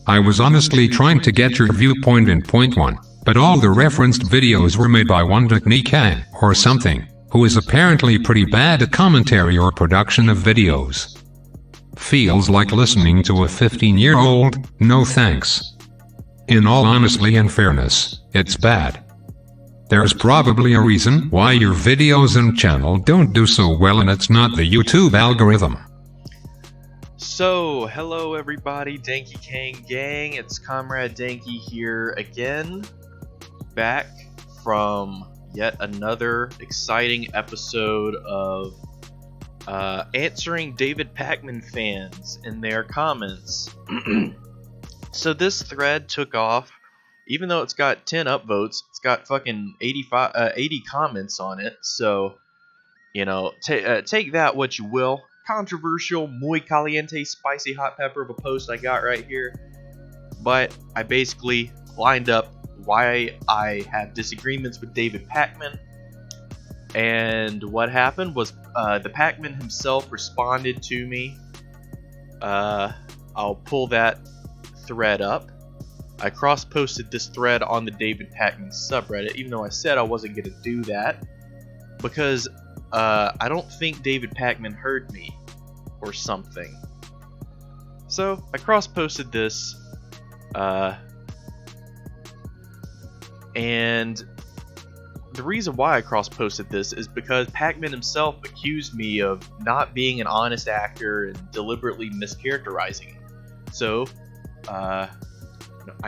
I was honestly trying to get your viewpoint in point 1, but all the referenced videos were made by one Kang or something, who is apparently pretty bad at commentary or production of videos. Feels like listening to a 15-year-old, no thanks. In all honesty and fairness, it's bad. There's probably a reason why your videos and channel don't do so well, and it's not the YouTube algorithm. So, hello everybody, Dankey Kang gang, it's Comrade Dankey here again, back from yet another exciting episode of answering David Pac-Man fans in their comments. So this thread took off, even though it's got 10 upvotes, it's got fucking 80 comments on it, so, you know, take that what you will. Controversial, muy caliente, spicy hot pepper of a post I got right here. But I basically lined up why I have disagreements with David Pakman. And what happened was the Pakman himself responded to me. I'll pull that thread up. I cross-posted this thread on the David Pakman subreddit, even though I said I wasn't going to do that. Because I don't think David Pakman heard me or something. So I cross-posted this, and the reason why I cross-posted this is because Pakman himself accused me of not being an honest actor and deliberately mischaracterizing it. So I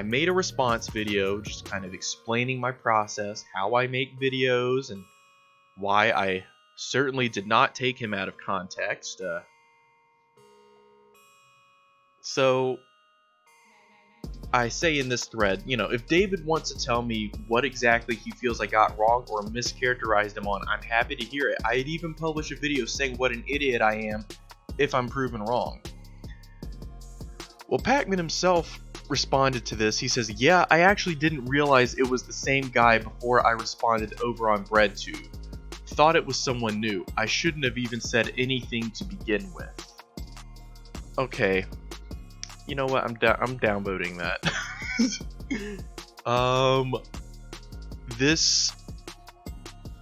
made a response video just kind of explaining my process, how I make videos, and why I certainly did not take him out of context. So I say in this thread, you know, if David wants to tell me what exactly he feels I got wrong or mischaracterized him on, I'm happy to hear it. I'd even publish a video saying what an idiot I am if I'm proven wrong. Well, Pakman himself responded to this. He says, yeah, I actually didn't realize it was the same guy before I responded over on Breadtube. Thought it was someone new. I shouldn't have even said anything to begin with. Okay. You know what? I'm downvoting that. This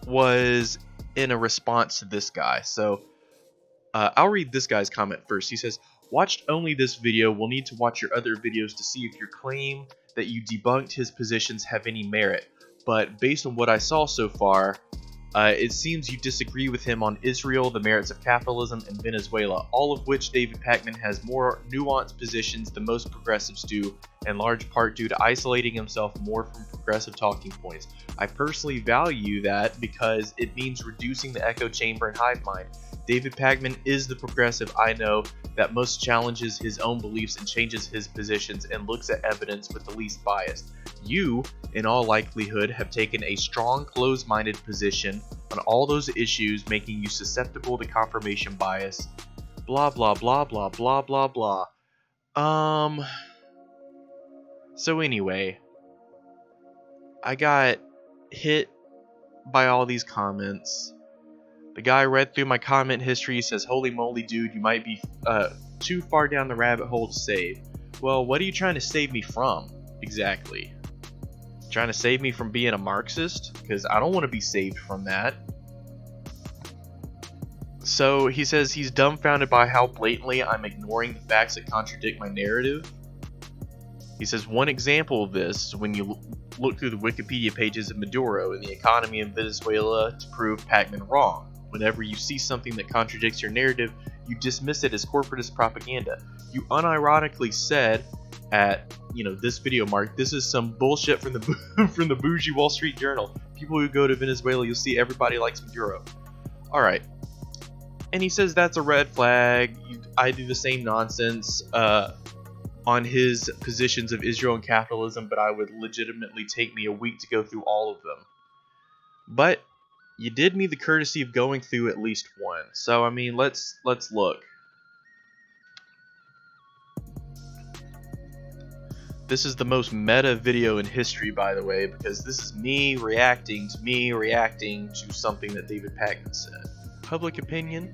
was in a response to this guy. So I'll read this guy's comment first. He says, watched only this video. We'll need to watch your other videos to see if your claim that you debunked his positions have any merit. But based on what I saw so far, it seems you disagree with him on Israel, the merits of capitalism, and Venezuela, all of which David Pakman has more nuanced positions than most progressives do, in large part due to isolating himself more from progressive talking points. I personally value that because it means reducing the echo chamber and hive mind. David Pakman is the progressive I know that most challenges his own beliefs and changes his positions and looks at evidence with the least bias. You, in all likelihood, have taken a strong, closed-minded position on all those issues, making you susceptible to confirmation bias. Blah, blah, blah, blah, blah, blah, blah. So anyway, I got hit by all these comments. The guy read through my comment history. He says, holy moly, dude, you might be too far down the rabbit hole to save. Well, what are you trying to save me from, exactly? Trying to save me from being a Marxist? Because I don't want to be saved from that. So he says he's dumbfounded by how blatantly I'm ignoring the facts that contradict my narrative. He says one example of this is when you look through the Wikipedia pages of Maduro and the economy in Venezuela to prove Pakman wrong. Whenever you see something that contradicts your narrative, you dismiss it as corporatist propaganda. You unironically said at, you know, this video mark, this is some bullshit from the from the bougie Wall Street Journal. People who go to Venezuela, you'll see everybody likes Maduro. Alright. And he says that's a red flag. I do the same nonsense on his positions of Israel and capitalism, but I would legitimately take me a week to go through all of them. But you did me the courtesy of going through at least one. So I mean, let's look. This is the most meta video in history, by the way, because this is me reacting to something that David Pakman said. Public opinion.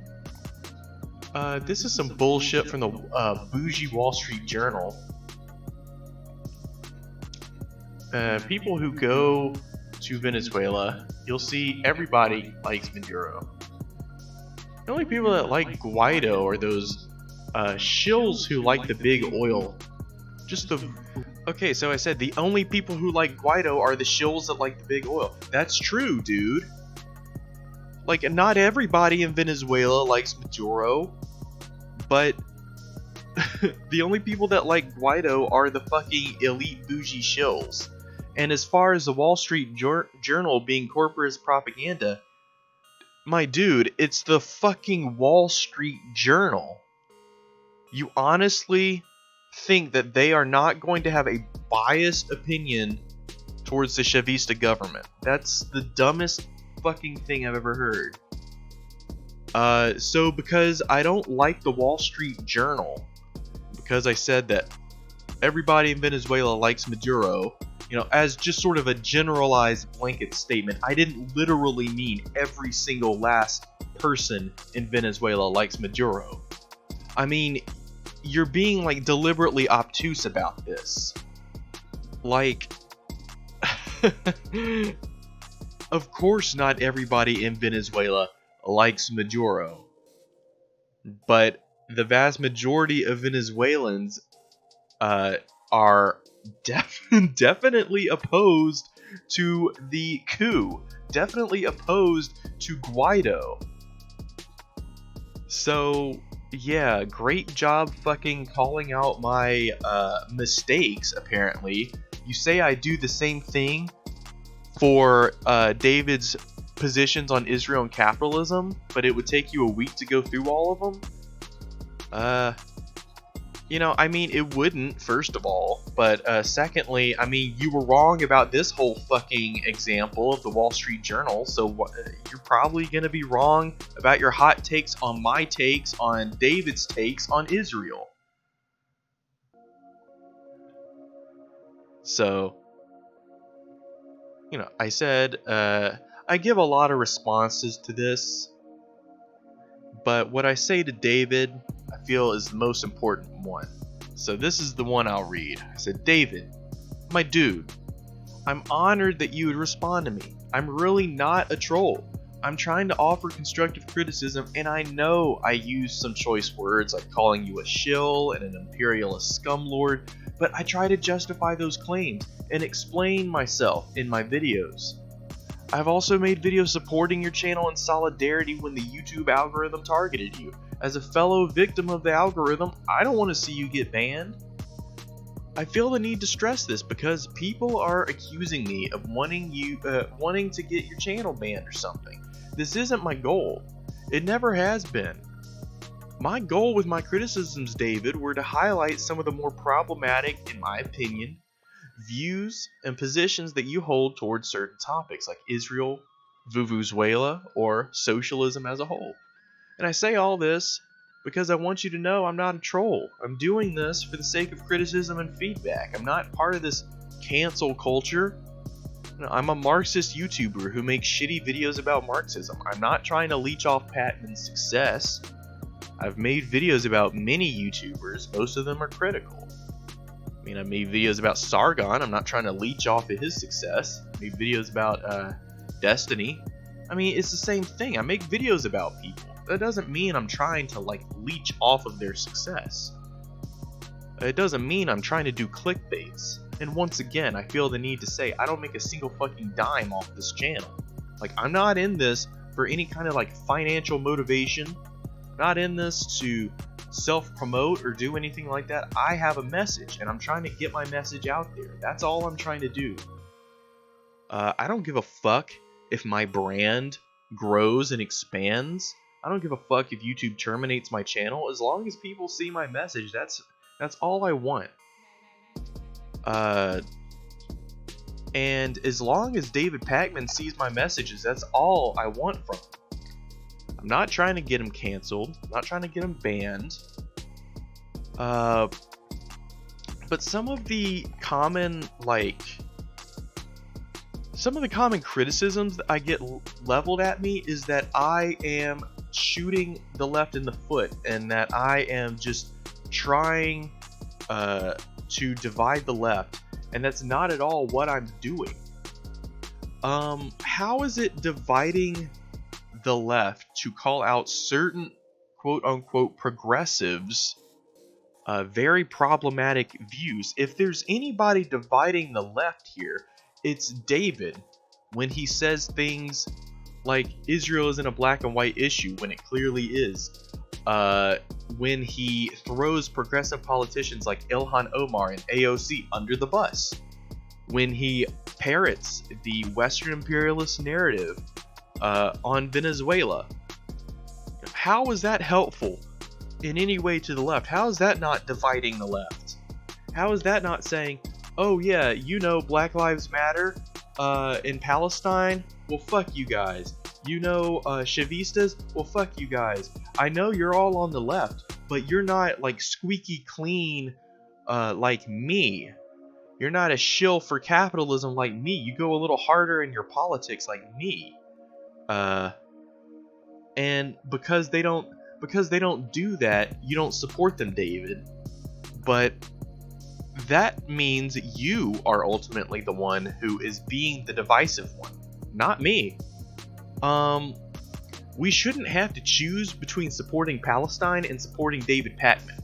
This is some bullshit from the bougie Wall Street Journal. people who go to Venezuela, you'll see everybody likes Maduro. The only people that like Guaido are those shills who like the big oil. Okay, so I said the only people who like Guaido are the shills that like the big oil. That's true, dude. Like, not everybody in Venezuela likes Maduro, but the only people that like Guaido are the fucking elite bougie shills. And as far as the Wall Street Journal being corporate propaganda, my dude, it's the fucking Wall Street Journal. You honestly think that they are not going to have a biased opinion towards the Chavista government? That's the dumbest fucking thing I've ever heard. So because I don't like the Wall Street Journal, because I said that everybody in Venezuela likes Maduro, you know, as just sort of a generalized blanket statement, I didn't literally mean every single last person in Venezuela likes Maduro. I mean, you're being like deliberately obtuse about this. Like, of course not everybody in Venezuela likes Maduro, but the vast majority of Venezuelans are definitely opposed to the coup, definitely opposed to Guaido. So yeah, great job fucking calling out my mistakes, apparently. You say I do the same thing for David's positions on Israel and capitalism, but it would take you a week to go through all of them? You know, I mean, it wouldn't, first of all, but secondly, I mean, you were wrong about this whole fucking example of the Wall Street Journal, so you're probably gonna be wrong about your hot takes on my takes on David's takes on Israel. So, you know, I said, I give a lot of responses to this, but what I say to David, I feel is the most important one. So this is the one I'll read. I said, David, my dude, I'm honored that you would respond to me. I'm really not a troll. I'm trying to offer constructive criticism, and I know I use some choice words like calling you a shill and an imperialist scumlord, but I try to justify those claims and explain myself in my videos. I've also made videos supporting your channel in solidarity when the YouTube algorithm targeted you. As a fellow victim of the algorithm, I don't want to see you get banned. I feel the need to stress this because people are accusing me of wanting to get your channel banned or something. This isn't my goal. It never has been. My goal with my criticisms, David, were to highlight some of the more problematic, in my opinion, views and positions that you hold towards certain topics like Israel, Venezuela, or socialism as a whole. And I say all this because I want you to know I'm not a troll. I'm doing this for the sake of criticism and feedback. I'm not part of this cancel culture. I'm a Marxist YouTuber who makes shitty videos about Marxism. I'm not trying to leech off Pac-Man's success. I've made videos about many YouTubers. Most of them are critical. I mean, I made videos about Sargon. I'm not trying to leech off of his success. I made videos about Destiny. I mean, it's the same thing. I make videos about people. That doesn't mean I'm trying to, like, leech off of their success. It doesn't mean I'm trying to do clickbaits. And once again, I feel the need to say I don't make a single fucking dime off this channel. Like, I'm not in this for any kind of, like, financial motivation. I'm not in this to self-promote or do anything like that. I have a message, and I'm trying to get my message out there. That's all I'm trying to do. I don't give a fuck if my brand grows and expands. I don't give a fuck if YouTube terminates my channel. As long as people see my message, that's all I want. And as long as David Pakman sees my messages, that's all I want from him. I'm not trying to get him canceled. I'm not trying to get him banned. But some of the common criticisms that I get leveled at me is that I am shooting the left in the foot and that I am just trying to divide the left. and that's not at all what I'm doing. How is it dividing the left to call out certain quote-unquote progressives very problematic views? If there's anybody dividing the left here, it's David, when he says things like Israel isn't a black and white issue when it clearly is. When he throws progressive politicians like Ilhan Omar and AOC under the bus. When he parrots the Western imperialist narrative on Venezuela. How is that helpful in any way to the left? How is that not dividing the left? How is that not saying, oh yeah, you know, Black Lives Matter in Palestine? Well, fuck you guys. You know, Chavistas? Well, fuck you guys. I know you're all on the left, but you're not like squeaky clean like me. You're not a shill for capitalism like me. You go a little harder in your politics like me. And because they don't do that, you don't support them, David. But that means you are ultimately the one who is being the divisive one, not me. We shouldn't have to choose between supporting Palestine and supporting David Pakman.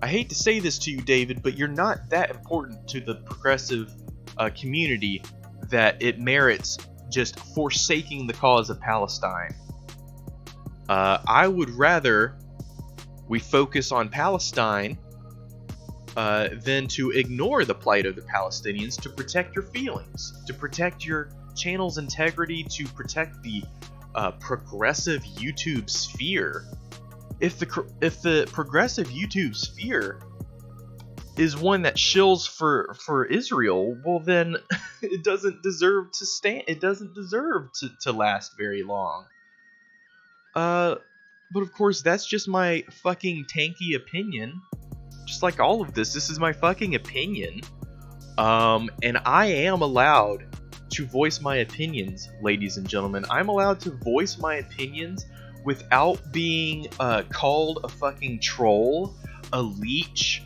I hate to say this to you, David, but you're not that important to the progressive community that it merits just forsaking the cause of Palestine. I would rather we focus on Palestine than to ignore the plight of the Palestinians, to protect your feelings, to protect your channel's integrity, to protect the progressive YouTube sphere. If the progressive YouTube sphere is one that shills for Israel, well then it doesn't deserve to stand. It doesn't deserve to last very long. But of course that's just my fucking tanky opinion. Just like all of this is my fucking opinion. And I am allowed to voice my opinions, ladies and gentlemen. I'm allowed to voice my opinions without being called a fucking troll, a leech,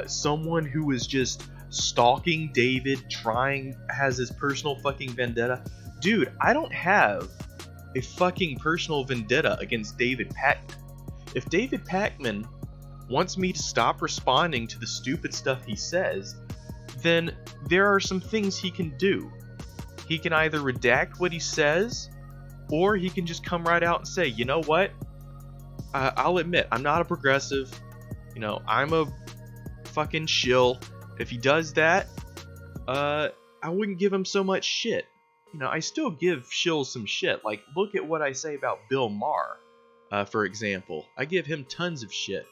someone who is just stalking David, has his personal fucking vendetta. Dude, I don't have a fucking personal vendetta against David Pakman. If David Pakman wants me to stop responding to the stupid stuff he says, then there are some things he can do. He can either redact what he says, or he can just come right out and say, you know what? I'll admit, I'm not a progressive. You know, I'm a fucking shill. If he does that, I wouldn't give him so much shit. You know, I still give shills some shit. Like, look at what I say about Bill Maher, for example. I give him tons of shit.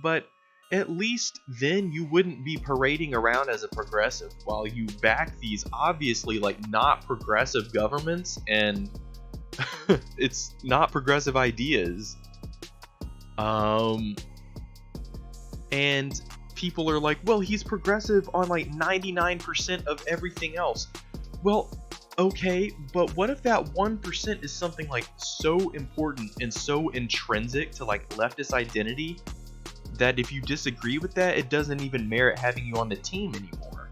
But at least then you wouldn't be parading around as a progressive while you back these obviously like not progressive governments and it's not progressive ideas. And people are like, well, he's progressive on like 99% of everything else. Well, okay, but what if that 1% is something like so important and so intrinsic to like leftist identity that if you disagree with that, it doesn't even merit having you on the team anymore.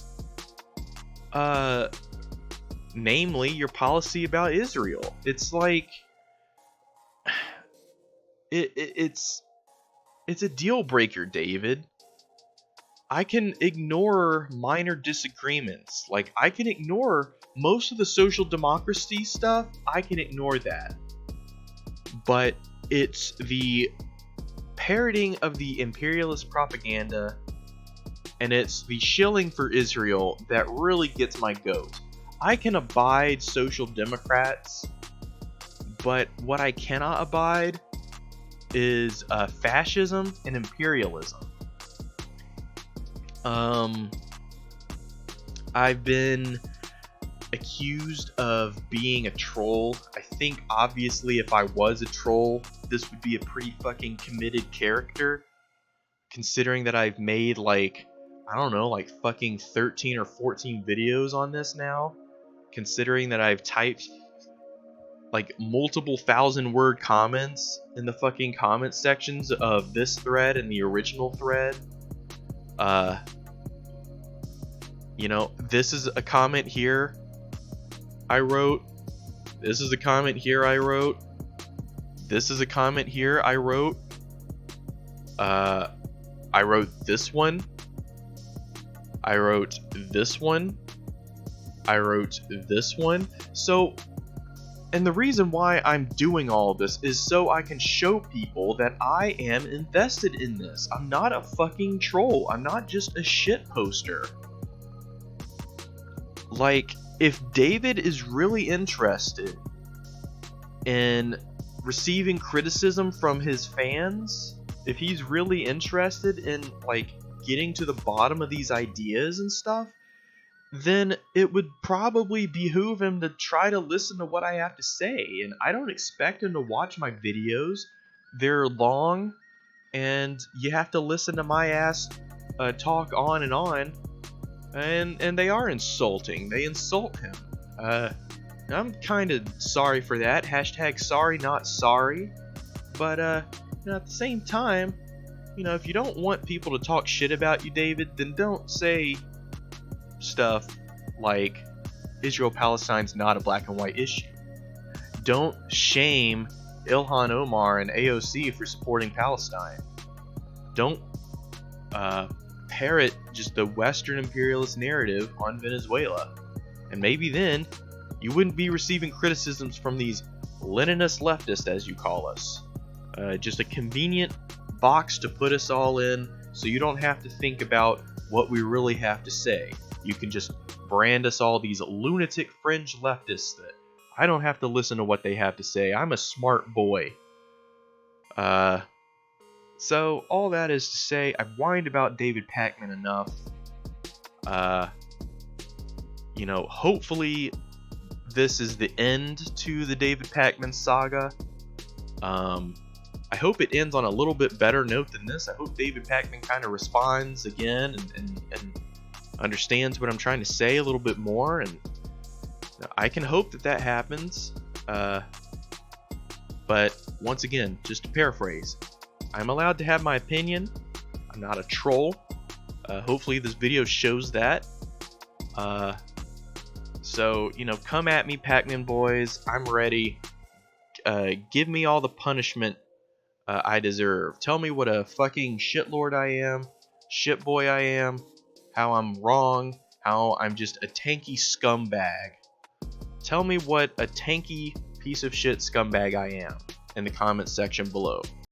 Namely, your policy about Israel. It's like it's a deal breaker, David. I can ignore minor disagreements. Like, I can ignore most of the social democracy stuff. I can ignore that. But it's the parroting of the imperialist propaganda and it's the shilling for Israel that really gets my goat. I can abide social democrats, but what I cannot abide is fascism and imperialism. I've been accused of being a troll. I think obviously if I was a troll, this would be a pretty fucking committed character, considering that I've made like, I don't know, like fucking 13 or 14 videos on this now, considering that I've typed like multiple 1,000-word comments in the fucking comment sections of this thread and the original thread. You know, this is a comment here I wrote. This is a comment here I wrote. This is a comment here I wrote. I wrote this one. I wrote this one. I wrote this one. So, and the reason why I'm doing all of this is so I can show people that I am invested in this. I'm not a fucking troll. I'm not just a shit poster. Like, if David is really interested in receiving criticism from his fans, if he's really interested in, like, getting to the bottom of these ideas and stuff, then it would probably behoove him to try to listen to what I have to say. And I don't expect him to watch my videos. They're long, and you have to listen to my ass talk on and on. And they are insulting. They insult him. I'm kind of sorry for that. Hashtag sorry not sorry. But you know, at the same time, you know, if you don't want people to talk shit about you, David, then don't say stuff like Israel-Palestine's not a black and white issue. Don't shame Ilhan Omar and AOC for supporting Palestine. Don't parrot just the Western imperialist narrative on Venezuela. And maybe then you wouldn't be receiving criticisms from these Leninist leftists, as you call us. Just a convenient box to put us all in, so you don't have to think about what we really have to say. You can just brand us all these lunatic fringe leftists that I don't have to listen to what they have to say. I'm a smart boy. So all that is to say, I've whined about David Pakman enough. You know, hopefully this is the end to the David Pakman saga. I hope it ends on a little bit better note than this. I hope David Pakman kind of responds again and understands what I'm trying to say a little bit more, and I can hope that happens. But once again, just to paraphrase, I'm allowed to have my opinion. I'm not a troll. Hopefully this video shows that. So, you know, come at me, Pac-Man boys. I'm ready. Give me all the punishment I deserve. Tell me what a fucking shitlord I am, shitboy I am, how I'm wrong, how I'm just a tanky scumbag. Tell me what a tanky piece of shit scumbag I am in the comments section below.